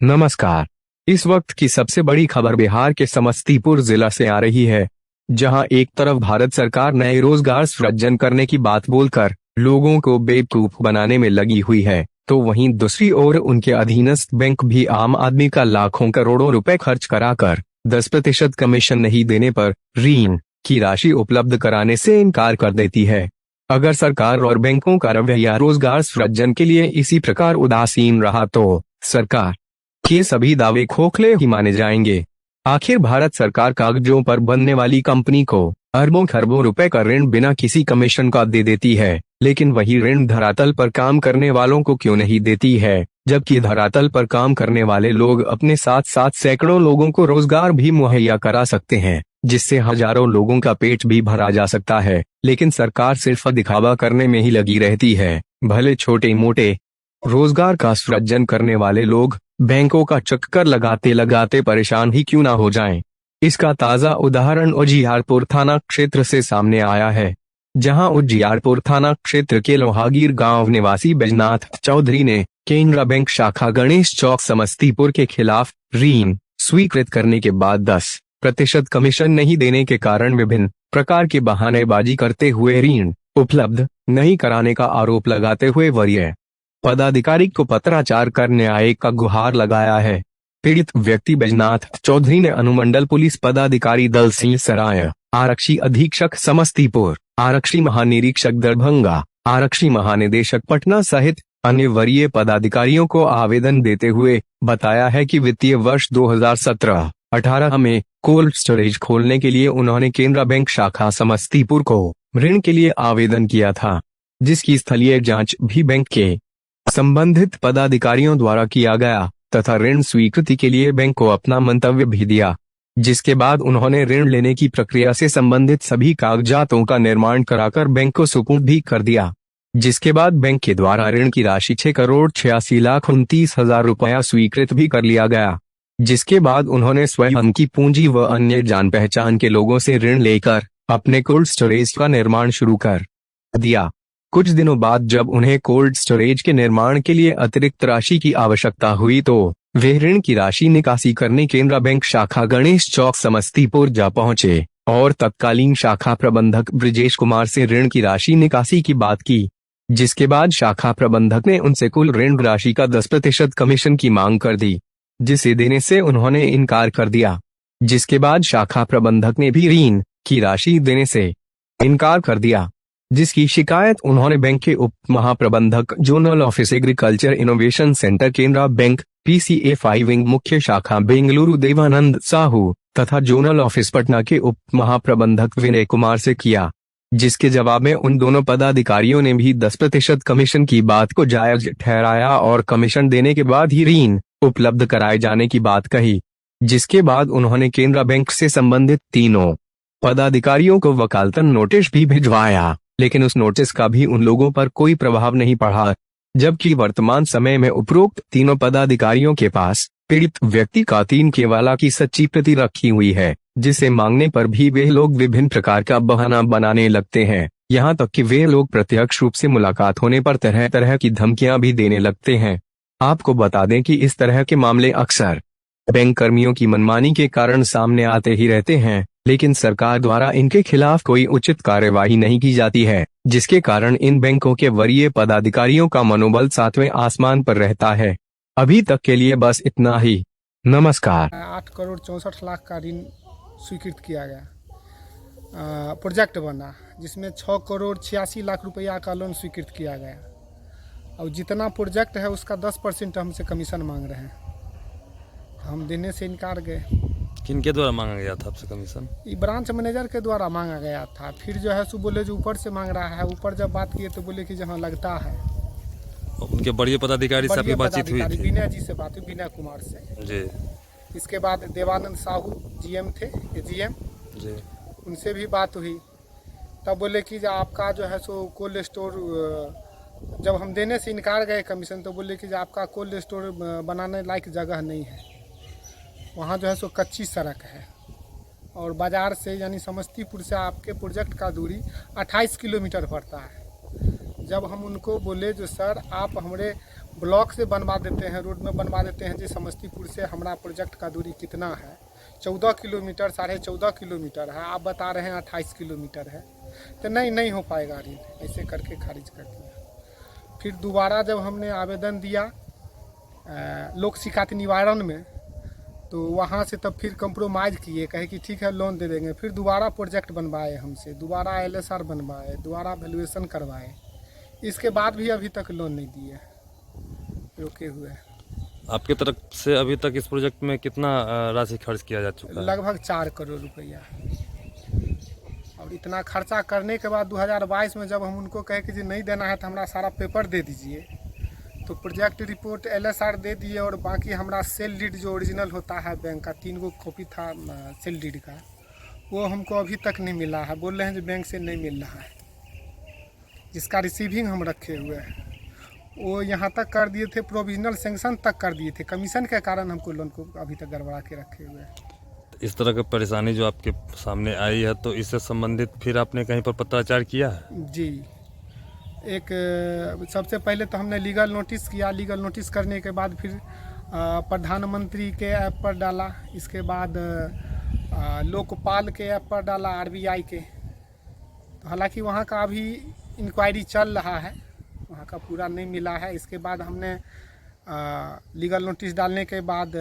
नमस्कार। इस वक्त की सबसे बड़ी खबर बिहार के समस्तीपुर जिला से आ रही है, जहां एक तरफ भारत सरकार नए रोजगार सृजन करने की बात बोलकर लोगों को बेवकूफ बनाने में लगी हुई है, तो वहीं दूसरी ओर उनके अधीनस्थ बैंक भी आम आदमी का लाखों करोड़ों रुपए खर्च कराकर 10% कमीशन नहीं देने पर ऋण की राशि उपलब्ध कराने से इनकार कर देती है। अगर सरकार और बैंकों का रवैया रोजगार सृजन के लिए इसी प्रकार उदासीन रहा तो सरकार के सभी दावे खोखले ही माने जाएंगे। आखिर भारत सरकार कागजों पर बनने वाली कंपनी को अरबों खरबों रुपए का ऋण बिना किसी कमीशन का दे देती है, लेकिन वही ऋण धरातल पर काम करने वालों को क्यों नहीं देती है, जबकि धरातल पर काम करने वाले लोग अपने साथ साथ सैकड़ों लोगों को रोजगार भी मुहैया करा सकते हैं, जिससे हजारों लोगों का पेट भी भरा जा सकता है। लेकिन सरकार सिर्फ दिखावा करने में ही लगी रहती है। भले छोटे मोटे रोजगार का सृजन करने वाले लोग बैंकों का चक्कर लगाते लगाते परेशान ही क्यों ना हो जाएं। इसका ताजा उदाहरण उजियारपुर थाना क्षेत्र से सामने आया है, जहां उजियारपुर थाना क्षेत्र के लोहागीर गांव निवासी बैजनाथ चौधरी ने केनरा बैंक शाखा गणेश चौक समस्तीपुर के खिलाफ ऋण स्वीकृत करने के बाद 10% कमीशन नहीं देने के कारण विभिन्न प्रकार की बहानेबाजी करते हुए ऋण उपलब्ध नहीं कराने का आरोप लगाते हुए वरीय पदाधिकारी को पत्राचार कर न्याय का गुहार लगाया है। पीड़ित व्यक्ति बैजनाथ चौधरी ने अनुमंडल पुलिस पदाधिकारी दल सिंह सराय, आरक्षी अधीक्षक समस्तीपुर, आरक्षी महानिरीक्षक दरभंगा, आरक्षी महानिदेशक पटना सहित अन्य वरीय पदाधिकारियों को आवेदन देते हुए बताया है कि वित्तीय वर्ष 2017-18 में कोल्ड स्टोरेज खोलने के लिए उन्होंने केनरा बैंक शाखा समस्तीपुर को ऋण के लिए आवेदन किया था, जिसकी स्थलीय जांच भी बैंक के संबंधित पदाधिकारियों द्वारा किया गया तथा ऋण स्वीकृति के लिए बैंक को अपना मंतव्य भी दिया, जिसके बाद उन्होंने ऋण लेने की प्रक्रिया से संबंधित सभी कागजातों का निर्माण कराकर बैंक को सुपुर्द भी कर दिया, जिसके बाद बैंक के द्वारा ऋण की राशि 6,86,29,000 रुपया स्वीकृत भी कर लिया गया, जिसके बाद उन्होंने स्वयं की पूंजी व अन्य जान पहचान के लोगों से ऋण लेकर अपने कोल्ड स्टोरेज का निर्माण शुरू कर दिया। कुछ दिनों बाद जब उन्हें कोल्ड स्टोरेज के निर्माण के लिए अतिरिक्त राशि की आवश्यकता हुई तो वे ऋण की राशि निकासी करने केनरा बैंक शाखा गणेश चौक समस्तीपुर जा पहुंचे और तत्कालीन शाखा प्रबंधक ब्रिजेश कुमार से ऋण की राशि निकासी की बात की, जिसके बाद शाखा प्रबंधक ने उनसे कुल ऋण राशि का 10% कमीशन की मांग कर दी, जिसे देने से उन्होंने इनकार कर दिया, जिसके बाद शाखा प्रबंधक ने भी ऋण की राशि देने से इनकार कर दिया, जिसकी शिकायत उन्होंने बैंक के उप महाप्रबंधक zonal office agriculture innovation centre Canara bank PCA5 wing मुख्य शाखा बेंगलुरु देवानंद साहू तथा जोनल ऑफिस पटना के उप महाप्रबंधक विनय कुमार से किया, जिसके जवाब में उन दोनों पदाधिकारियों ने भी 10% कमीशन की बात को जायज ठहराया और कमीशन देने के बाद ही ऋण उपलब्ध कराए जाने की बात कही, जिसके बाद उन्होंने केनरा बैंक से संबंधित तीनों पदाधिकारियों को वकालतन नोटिस भी भिजवाया, लेकिन उस नोटिस का भी उन लोगों पर कोई प्रभाव नहीं पड़ा, जबकि वर्तमान समय में उपरोक्त तीनों पदाधिकारियों के पास पीड़ित व्यक्ति का 3 केवाला की सच्ची प्रति रखी हुई है, जिसे मांगने पर भी वे लोग विभिन्न प्रकार का बहाना बनाने लगते हैं। यहाँ तक कि वे लोग प्रत्यक्ष रूप से मुलाकात होने पर तरह तरह की धमकियां भी देने लगते हैं। आपको बता दें कि इस तरह के मामले अक्सर बैंक कर्मियों की मनमानी के कारण सामने आते ही रहते हैं, लेकिन सरकार द्वारा इनके खिलाफ कोई उचित कार्यवाही नहीं की जाती है, जिसके कारण इन बैंकों के वरीय पदाधिकारियों का मनोबल 7वें आसमान पर रहता है। अभी तक के लिए बस इतना ही। नमस्कार। 8,64,00,000 का ऋण स्वीकृत किया गया, प्रोजेक्ट बना जिसमें 6,86,00,000 रुपया का लोन स्वीकृत किया गया, और जितना प्रोजेक्ट है उसका 10% हमसे कमीशन मांग रहे हैं। हम देने से इनकार गए। किनके द्वारा मांगा गया था आपसे कमीशन? ये ब्रांच मैनेजर के द्वारा मांगा गया था। फिर जो है सो बोले जो ऊपर से मांग रहा है, ऊपर जब बात किए तो बोले कि जहाँ लगता है। उनके बड़े पदाधिकारी से आपकी बातचीत हुई थी? विनय जी से बात हुई, विनय कुमार से जी। इसके बाद देवानंद साहू GM थे, AGM जी, उनसे भी बात हुई। तब बोले कि आपका जो है सो कोल्ड स्टोर, जब हम देने से इनकार गए कमीशन तो बोले कि आपका कोल्ड स्टोर बनाने लायक जगह नहीं है, वहाँ जो है सो कच्ची सड़क है, और बाज़ार से यानी समस्तीपुर से आपके प्रोजेक्ट का दूरी 28 किलोमीटर पड़ता है। जब हम उनको बोले जो सर आप हमारे ब्लॉक से बनवा देते हैं, रोड में बनवा देते हैं, जी समस्तीपुर से हमारा प्रोजेक्ट का दूरी कितना है, 14 किलोमीटर 14.5 किलोमीटर है, आप बता रहे हैं 28 किलोमीटर है, तो नहीं हो पाएगा ऋण, ऐसे करके खारिज कर दिया। फिर दोबारा जब हमने आवेदन दिया लोक शिकायत निवारण में, तो वहाँ से तब फिर कंप्रोमाइज़ किए, कहे कि ठीक है लोन दे देंगे। फिर दोबारा प्रोजेक्ट बनवाए हमसे, दोबारा LSR बनवाए, दोबारा वैल्यूएशन करवाए, इसके बाद भी अभी तक लोन नहीं दिए, रोके हुए। आपके तरफ से अभी तक इस प्रोजेक्ट में कितना राशि खर्च किया जा चुका है? लगभग 4 करोड़ रुपया। और इतना खर्चा करने के बाद 2022 में जब हम उनको कहे कि जी नहीं देना है तो हमारा सारा पेपर दे दीजिए, तो प्रोजेक्ट रिपोर्ट LSR दे दिए, और बाकी हमारा सेल डीड जो ओरिजिनल होता है बैंक का 3 कॉपी था सेल डीड का, वो हमको अभी तक नहीं मिला है। बोल रहे हैं जो बैंक से नहीं मिल रहा है, जिसका रिसीविंग हम रखे हुए हैं। वो यहाँ तक कर दिए थे, प्रोविजनल सेंक्शन तक कर दिए थे, कमीशन के कारण हमको लोन को अभी तक गड़बड़ा के रखे हुए हैं। इस तरह की परेशानी जो आपके सामने आई है, तो इससे संबंधित फिर आपने कहीं पर पत्राचार किया है? जी, एक सबसे पहले तो हमने लीगल नोटिस किया, लीगल नोटिस करने के बाद फिर प्रधानमंत्री के ऐप पर डाला, इसके बाद लोकपाल के ऐप पर डाला, RBI के। तो हालांकि वहाँ का अभी इंक्वायरी चल रहा है, वहाँ का पूरा नहीं मिला है। इसके बाद हमने लीगल नोटिस डालने के बाद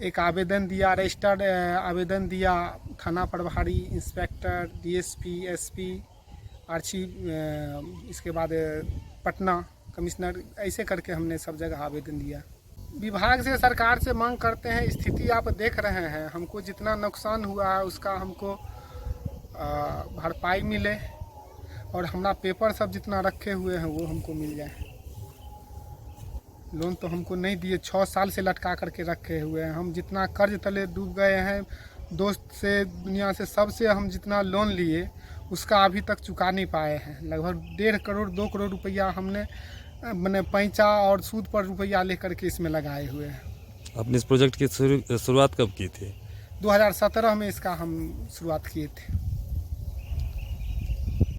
एक आवेदन दिया, रजिस्टर्ड आवेदन दिया थाना प्रभारी, इंस्पेक्टर, DSP, SP, आर्ची, इसके बाद पटना कमिश्नर, ऐसे करके हमने सब जगह आवेदन दिया। विभाग से सरकार से मांग करते हैं, स्थिति आप देख रहे हैं, हमको जितना नुकसान हुआ है उसका हमको भरपाई मिले, और हमारा पेपर सब जितना रखे हुए हैं वो हमको मिल जाए। लोन तो हमको नहीं दिए, 6 साल से लटका करके रखे हुए हैं। हम जितना कर्ज तले डूब गए हैं, दोस्त से, दुनिया से, सबसे हम जितना लोन लिए उसका अभी तक चुका नहीं पाए हैं। लगभग 1.5 करोड़ 2 करोड़ रुपया हमने मैंने पैंचा और सूद पर रुपया लेकर के इसमें लगाए हुए हैं। आपने इस प्रोजेक्ट की शुरुआत कब की थी? 2017 में इसका हम शुरुआत किए थे।